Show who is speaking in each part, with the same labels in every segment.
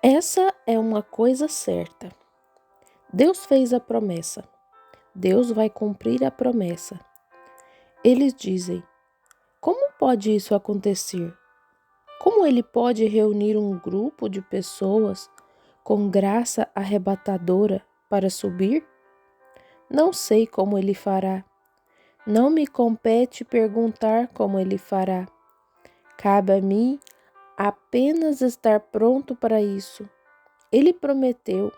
Speaker 1: Essa é uma coisa certa. Deus fez a promessa. Deus vai cumprir a promessa. Eles dizem: como pode isso acontecer? Como ele pode reunir um grupo de pessoas com graça arrebatadora para subir? Não sei como ele fará. Não me compete perguntar como ele fará. Cabe a mim apenas estar pronto para isso. Ele prometeu,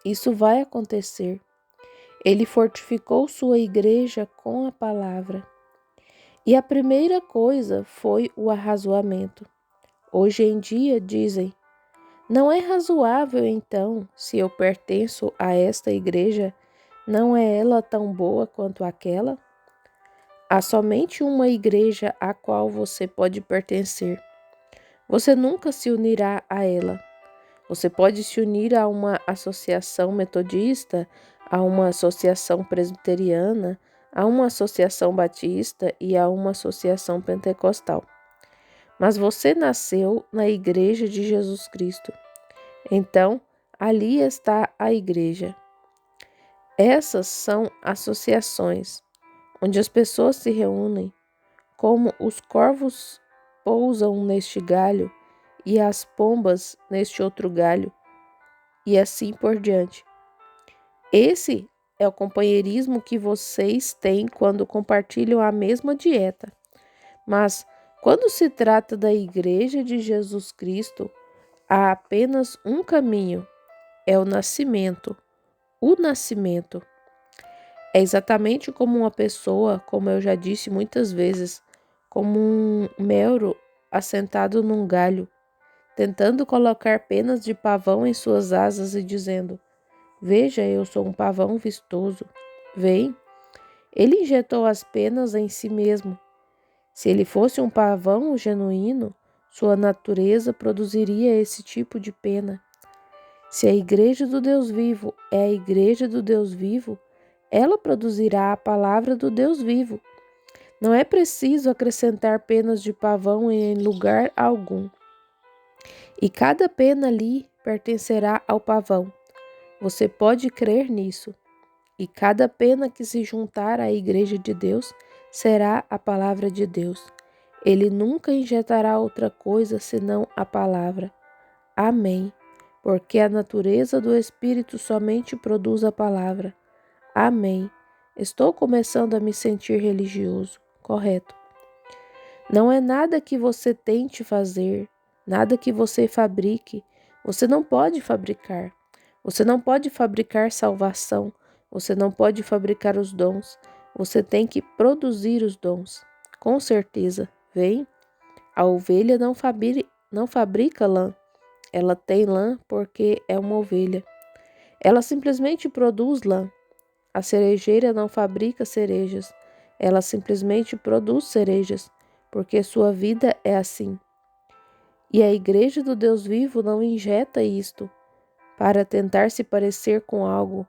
Speaker 1: isso vai acontecer. Ele fortificou sua igreja com a palavra. E a primeira coisa foi o arrazoamento. Hoje em dia dizem: não é razoável então, se eu pertenço a esta igreja, não é ela tão boa quanto aquela? Há somente uma igreja à qual você pode pertencer. Você nunca se unirá a ela. Você pode se unir a uma associação metodista, a uma associação presbiteriana, a uma associação batista e a uma associação pentecostal. Mas você nasceu na Igreja de Jesus Cristo. Então, ali está a igreja. Essas são associações onde as pessoas se reúnem, como os corvos pousam neste galho e as pombas neste outro galho, e assim por diante. Esse é o companheirismo que vocês têm quando compartilham a mesma dieta. Mas, quando se trata da Igreja de Jesus Cristo, há apenas um caminho: é o nascimento. O nascimento. É exatamente como uma pessoa, como eu já disse muitas vezes, como um melro assentado num galho, tentando colocar penas de pavão em suas asas e dizendo: veja, eu sou um pavão vistoso. Vem. Ele injetou as penas em si mesmo. Se ele fosse um pavão genuíno, sua natureza produziria esse tipo de pena. Se a igreja do Deus vivo é a igreja do Deus vivo, ela produzirá a palavra do Deus vivo. Não é preciso acrescentar penas de pavão em lugar algum. E cada pena ali pertencerá ao pavão. Você pode crer nisso. E cada pena que se juntar à igreja de Deus será a palavra de Deus. Ele nunca injetará outra coisa senão a palavra. Amém. Porque a natureza do Espírito somente produz a palavra. Amém. Estou começando a me sentir religioso, correto? Não é nada que você tente fazer, nada que você fabrique. Você não pode fabricar. Você não pode fabricar salvação. Você não pode fabricar os dons. Você tem que produzir os dons. Com certeza, vem. A ovelha não fabrica lã. Ela tem lã porque é uma ovelha. Ela simplesmente produz lã. A cerejeira não fabrica cerejas. Ela simplesmente produz cerejas, porque sua vida é assim. E a igreja do Deus vivo não injeta isto para tentar se parecer com algo.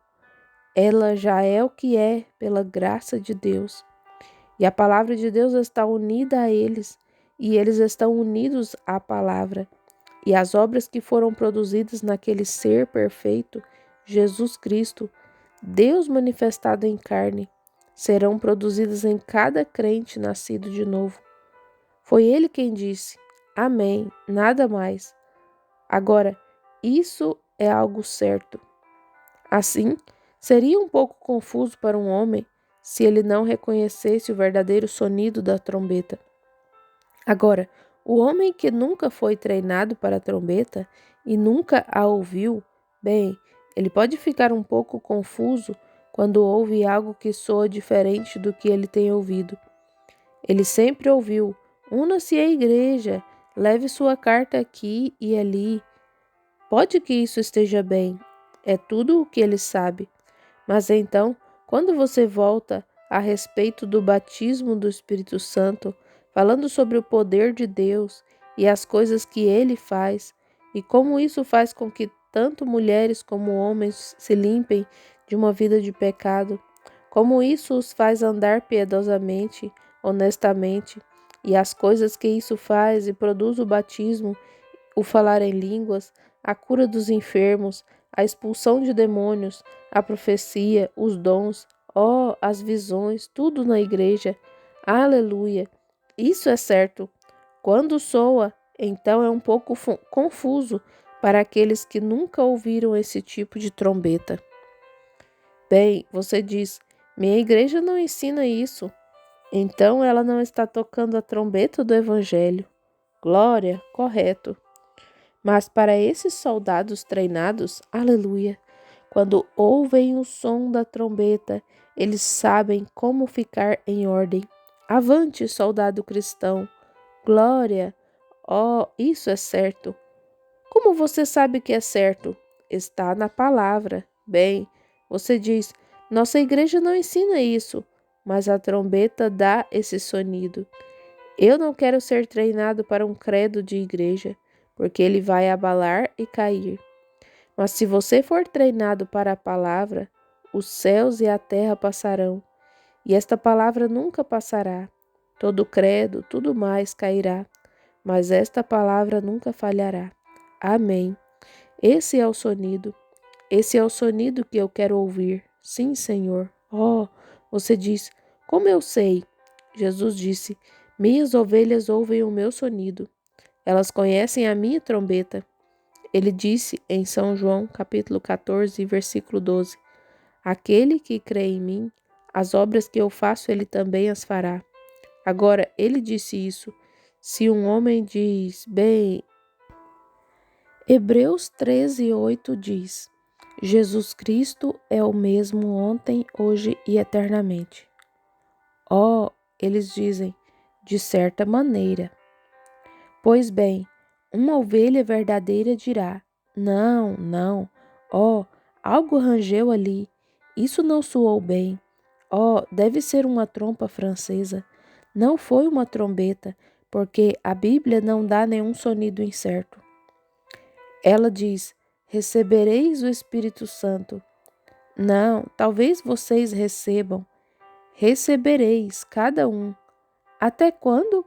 Speaker 1: Ela já é o que é pela graça de Deus. E a palavra de Deus está unida a eles, e eles estão unidos à palavra. E as obras que foram produzidas naquele ser perfeito, Jesus Cristo, Deus manifestado em carne, serão produzidas em cada crente nascido de novo. Foi ele quem disse: Amém, nada mais. Agora, isso é algo certo. Assim, seria um pouco confuso para um homem se ele não reconhecesse o verdadeiro sonido da trombeta. Agora, o homem que nunca foi treinado para a trombeta e nunca a ouviu, bem, ele pode ficar um pouco confuso quando ouve algo que soa diferente do que ele tem ouvido. Ele sempre ouviu: una-se à igreja, leve sua carta aqui e ali. Pode que isso esteja bem, é tudo o que ele sabe. Mas então, quando você volta a respeito do batismo do Espírito Santo, falando sobre o poder de Deus e as coisas que ele faz, e como isso faz com que tanto mulheres como homens se limpem de uma vida de pecado, como isso os faz andar piedosamente, honestamente, e as coisas que isso faz e produz o batismo, o falar em línguas, a cura dos enfermos, a expulsão de demônios, a profecia, os dons, as visões, tudo na igreja. Aleluia! Isso é certo. Quando soa, então é um pouco confuso para aqueles que nunca ouviram esse tipo de trombeta. Bem, você diz, minha igreja não ensina isso. Então ela não está tocando a trombeta do evangelho. Glória, correto. Mas para esses soldados treinados, aleluia, quando ouvem o som da trombeta, eles sabem como ficar em ordem. Avante, soldado cristão. Glória. Isso é certo. Como você sabe que é certo? Está na palavra. Bem, você diz, nossa igreja não ensina isso, mas a trombeta dá esse sonido. Eu não quero ser treinado para um credo de igreja, porque ele vai abalar e cair. Mas se você for treinado para a palavra, os céus e a terra passarão, e esta palavra nunca passará. Todo credo, tudo mais cairá, mas esta palavra nunca falhará. Amém. Esse é o sonido. Esse é o sonido que eu quero ouvir. Sim, Senhor. Você diz, como eu sei? Jesus disse, minhas ovelhas ouvem o meu sonido. Elas conhecem a minha trombeta. Ele disse em São João, capítulo 14, versículo 12, aquele que crê em mim, as obras que eu faço, ele também as fará. Agora, ele disse isso. Se um homem diz, bem, Hebreus 13, 8 diz, Jesus Cristo é o mesmo ontem, hoje e eternamente. Eles dizem, de certa maneira. Pois bem, uma ovelha verdadeira dirá, não, algo rangeu ali, isso não soou bem. Deve ser uma trompa francesa. Não foi uma trombeta, porque a Bíblia não dá nenhum sonido incerto. Ela diz, recebereis o Espírito Santo. Não, talvez vocês recebam. Recebereis, cada um. Até quando?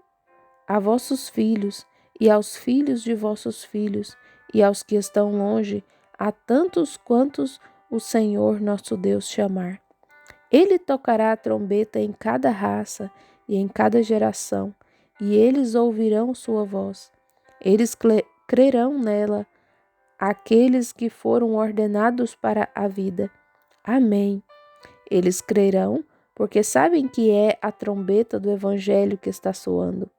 Speaker 1: A vossos filhos, e aos filhos de vossos filhos, e aos que estão longe, a tantos quantos o Senhor nosso Deus chamar. Ele tocará a trombeta em cada raça e em cada geração, e eles ouvirão sua voz. Eles crerão nela, aqueles que foram ordenados para a vida. Amém. Eles crerão, porque sabem que é a trombeta do Evangelho que está soando.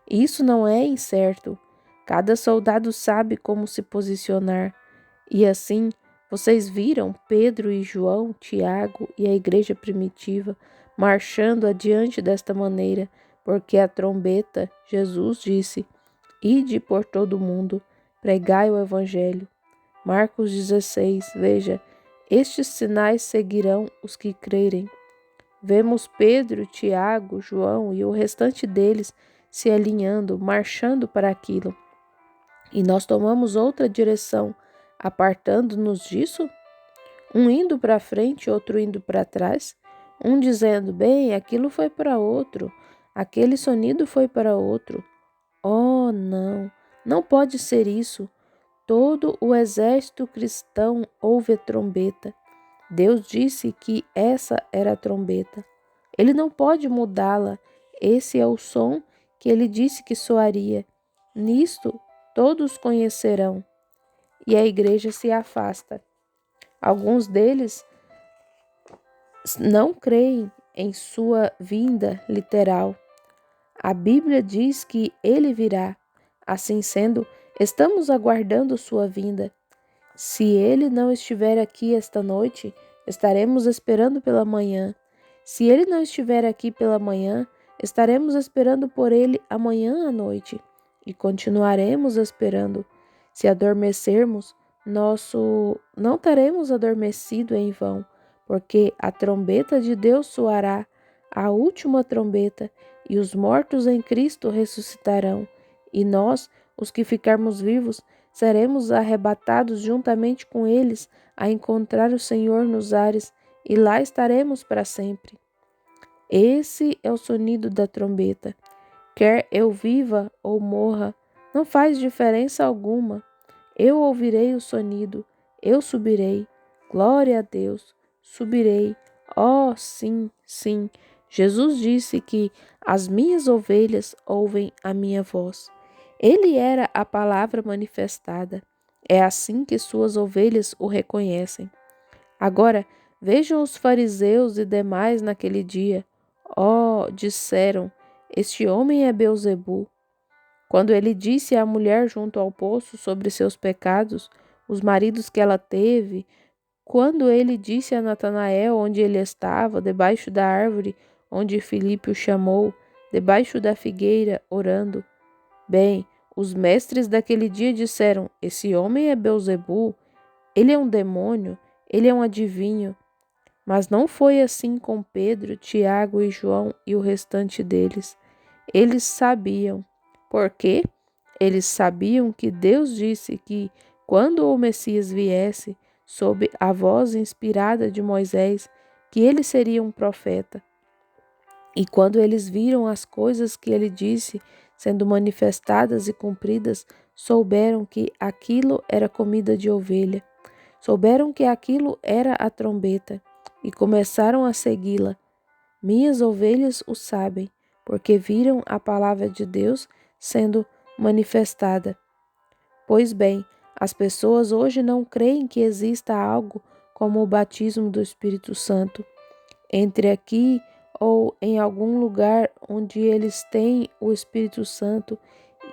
Speaker 1: Isso não é incerto. Cada soldado sabe como se posicionar. E assim, vocês viram Pedro e João, Tiago e a igreja primitiva marchando adiante desta maneira, porque a trombeta, Jesus disse, ide por todo o mundo, pregai o evangelho. Marcos 16, veja, estes sinais seguirão os que crerem. Vemos Pedro, Tiago, João e o restante deles se alinhando, marchando para aquilo. E nós tomamos outra direção, apartando-nos disso? Um indo para frente, outro indo para trás, um dizendo, bem, aquilo foi para outro, aquele sonido foi para outro. Não pode ser isso. Todo o exército cristão ouve a trombeta. Deus disse que essa era a trombeta. Ele não pode mudá-la. Esse é o som que ele disse que soaria. Nisto todos conhecerão. E a igreja se afasta. Alguns deles não creem em sua vinda literal. A Bíblia diz que ele virá. Assim sendo, estamos aguardando sua vinda. Se ele não estiver aqui esta noite, estaremos esperando pela manhã. Se ele não estiver aqui pela manhã, estaremos esperando por ele amanhã à noite. E continuaremos esperando. Se adormecermos, não teremos adormecido em vão, porque a trombeta de Deus soará, a última trombeta, e os mortos em Cristo ressuscitarão. E nós, os que ficarmos vivos, seremos arrebatados juntamente com eles a encontrar o Senhor nos ares, e lá estaremos para sempre. Esse é o sonido da trombeta. Quer eu viva ou morra, não faz diferença alguma. Eu ouvirei o sonido, eu subirei. Glória a Deus, subirei. Oh, sim, sim. Jesus disse que as minhas ovelhas ouvem a minha voz. Ele era a palavra manifestada. É assim que suas ovelhas o reconhecem. Agora, vejam os fariseus e demais naquele dia. Oh, disseram, este homem é Beelzebu. Quando ele disse à mulher junto ao poço sobre seus pecados, os maridos que ela teve, quando ele disse a Natanael onde ele estava, debaixo da árvore onde Filipe o chamou, debaixo da figueira, orando. Bem, os mestres daquele dia disseram: esse homem é Beelzebu, ele é um demônio, ele é um adivinho. Mas não foi assim com Pedro, Tiago e João e o restante deles. Eles sabiam. Por quê? Eles sabiam que Deus disse que, quando o Messias viesse, sob a voz inspirada de Moisés, que ele seria um profeta. E quando eles viram as coisas que ele disse sendo manifestadas e cumpridas, souberam que aquilo era comida de ovelha. Souberam que aquilo era a trombeta e começaram a segui-la. Minhas ovelhas o sabem, porque viram a palavra de Deus sendo manifestada. Pois bem, as pessoas hoje não creem que exista algo como o batismo do Espírito Santo. Entre aqui ou em algum lugar onde eles têm o Espírito Santo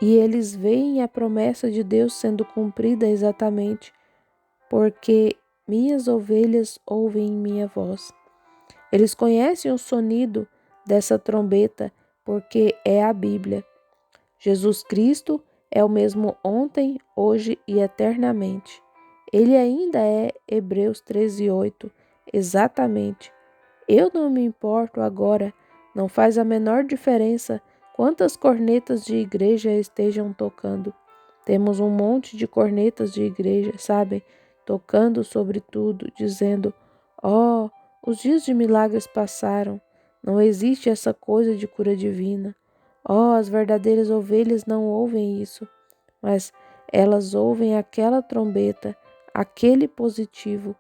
Speaker 1: e eles veem a promessa de Deus sendo cumprida exatamente, porque minhas ovelhas ouvem minha voz. Eles conhecem o sonido dessa trombeta, porque é a Bíblia. Jesus Cristo é o mesmo ontem, hoje e eternamente. Ele ainda é Hebreus 13:8, exatamente. Eu não me importo agora, não faz a menor diferença quantas cornetas de igreja estejam tocando. Temos um monte de cornetas de igreja, sabem? Tocando sobre tudo, dizendo: oh, os dias de milagres passaram, não existe essa coisa de cura divina. Oh, as verdadeiras ovelhas não ouvem isso, mas elas ouvem aquela trombeta, aquele positivo.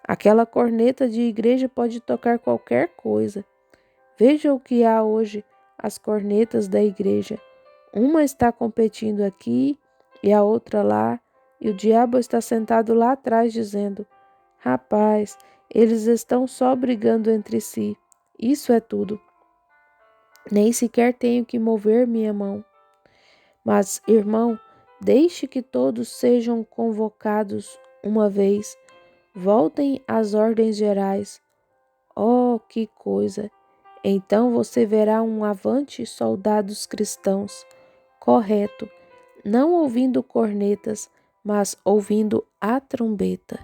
Speaker 1: Aquela corneta de igreja pode tocar qualquer coisa. Veja o que há hoje, as cornetas da igreja. Uma está competindo aqui e a outra lá, e o diabo está sentado lá atrás dizendo: rapaz, eles estão só brigando entre si. Isso é tudo. Nem sequer tenho que mover minha mão. Mas, irmão, deixe que todos sejam convocados uma vez. Voltem às ordens gerais. Oh, que coisa! Então você verá um avante, soldados cristãos, correto, não ouvindo cornetas, mas ouvindo a trombeta.